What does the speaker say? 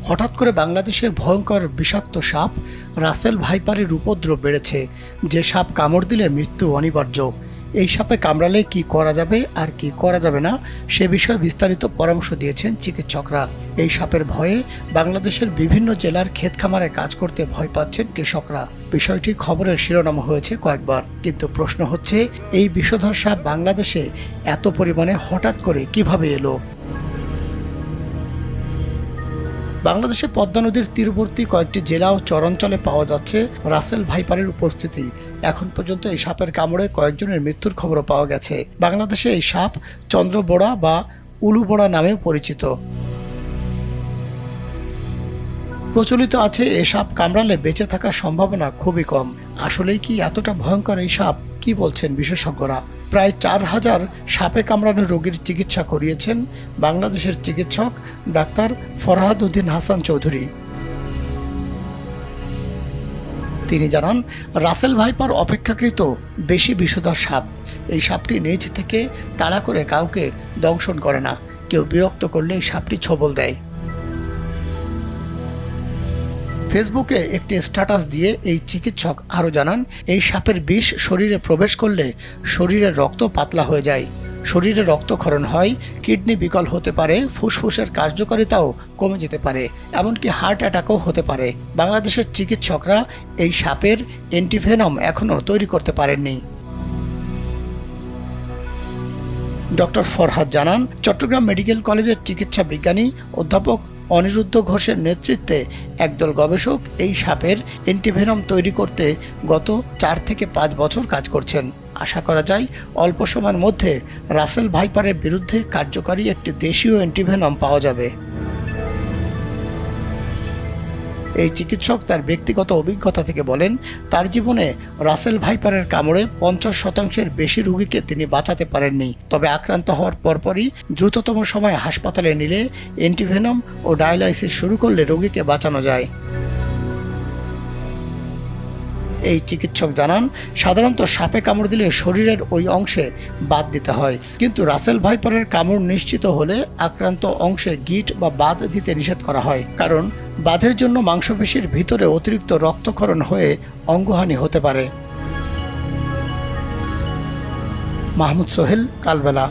হঠাৎ করে বাংলাদেশে ভয়ঙ্কর বিষাক্ত সাপ রাসেল ভাইপারের উপদ্রব বেড়েছে। যে সাপ কামড় দিলে মৃত্যু অনিবার্য। এই সাপে কামড়ালে কি করা যাবে আর কি করা যাবে না সে বিষয়ে বিস্তারিত পরামর্শ দিয়েছেন চিকিৎসকরা। এই সাপের ভয়ে বাংলাদেশের বিভিন্ন জেলার ক্ষেত খামারে কাজ করতে ভয় পাচ্ছেন কৃষকরা। বিষয়টি খবরের শিরোনাম হয়েছে কয়েকবার, কিন্তু প্রশ্ন হচ্ছে এই বিষধর সাপ বাংলাদেশে এত পরিমাণে হঠাৎ করে কিভাবে এলো। বাংলাদেশে পদ্মা নদীর তীরবর্তী কয়েকটি জেলা ও চরাঞ্চলে পাওয়া যাচ্ছে রাসেল ভাইপারের উপস্থিতি। এখন পর্যন্ত এই সাপের কামড়ে কয়েকজনের মৃত্যুর খবরও পাওয়া গেছে। বাংলাদেশে এই সাপ চন্দ্রবোড়া বা উলুবোড়া নামেও পরিচিত। প্রচলিত আছে এ সাপ কামড়ালে বেঁচে থাকার সম্ভাবনা খুবই কম। আসলেই কি এতটা ভয়ঙ্কর এই সাপ? কি বলছেন বিশেষজ্ঞরা? প্রায় 4000 সাপে কামড়ানো রোগীর চিকিৎসা করিয়েছেন বাংলাদেশের চিকিৎসক ডাক্তার ফরহাদ উদ্দিন হাসান চৌধুরী। তিনি জানান, রাসেল ভাইপার অপেক্ষাকৃত বেশি বিষধর সাপ। এই সাপটি নিজ থেকে তাড়া করে কাউকে দংশন করে না। কেউ বিরক্ত করলে এই সাপটি ছোবল দেয়। ফেসবুকে একটি স্ট্যাটাস দিয়ে এই চিকিৎসক আরও জানান, এই সাপের বিষ শরীরে প্রবেশ করলে শরীরের রক্ত পাতলা হয়ে যায়, শরীরে রক্তক্ষরণ হয়, কিডনি বিকল হতে পারে, ফুসফুসের কার্যকারিতাও কমে যেতে পারে, এমনকি হার্ট অ্যাটাকও হতে পারে। বাংলাদেশের চিকিৎসকরা এই সাপের অ্যান্টিভেনম এখনও তৈরি করতে পারেননি। ডক্টর ফরহাদ জানান, চট্টগ্রাম মেডিকেল কলেজের চিকিৎসা বিজ্ঞানী অধ্যাপক অনিরুদ্ধ ঘোষের নেতৃত্বে একদল গবেষক এই সাপের অ্যান্টিভেনম তৈরি করতে গত 4 থেকে 5 বছর কাজ করছেন। আশা করা যায় অল্প সময়ের মধ্যে রাসেল ভাইপারের বিরুদ্ধে কার্যকরী একটি দেশীয় অ্যান্টিভেনম পাওয়া যাবে। এই চিকিৎসক তার ব্যক্তিগত অভিজ্ঞতা থেকে বলেন, তার জীবনে রাসেল ভাইপারের কামড়ে 50% বেশি রোগীকে তিনি বাঁচাতে পারেননি। তবে আক্রান্ত হওয়ার পরপরই দ্রুততম সময়ে হাসপাতালে নিলে অ্যান্টিভেনম ও ডায়ালাইসিস শুরু করলে রোগীকে বাঁচানো যায়। এই চিকিৎসক জানান, সাধারণত সাপে কামড় দিলে শরীরের ওই অংশে বাদ দিতে হয়, কিন্তু রাসেল ভাইপারের কামড় নিশ্চিত হলে আক্রান্ত অংশে গিঁট বা বাদ দিতে নিষেধ করা হয়, কারণ বাঁধের জন্য মাংসপেশির ভিতরে অতিরিক্ত রক্তক্ষরণ হয়ে অঙ্গহানি হতে পারে। মাহমুদ সোহেল, কালবেলা।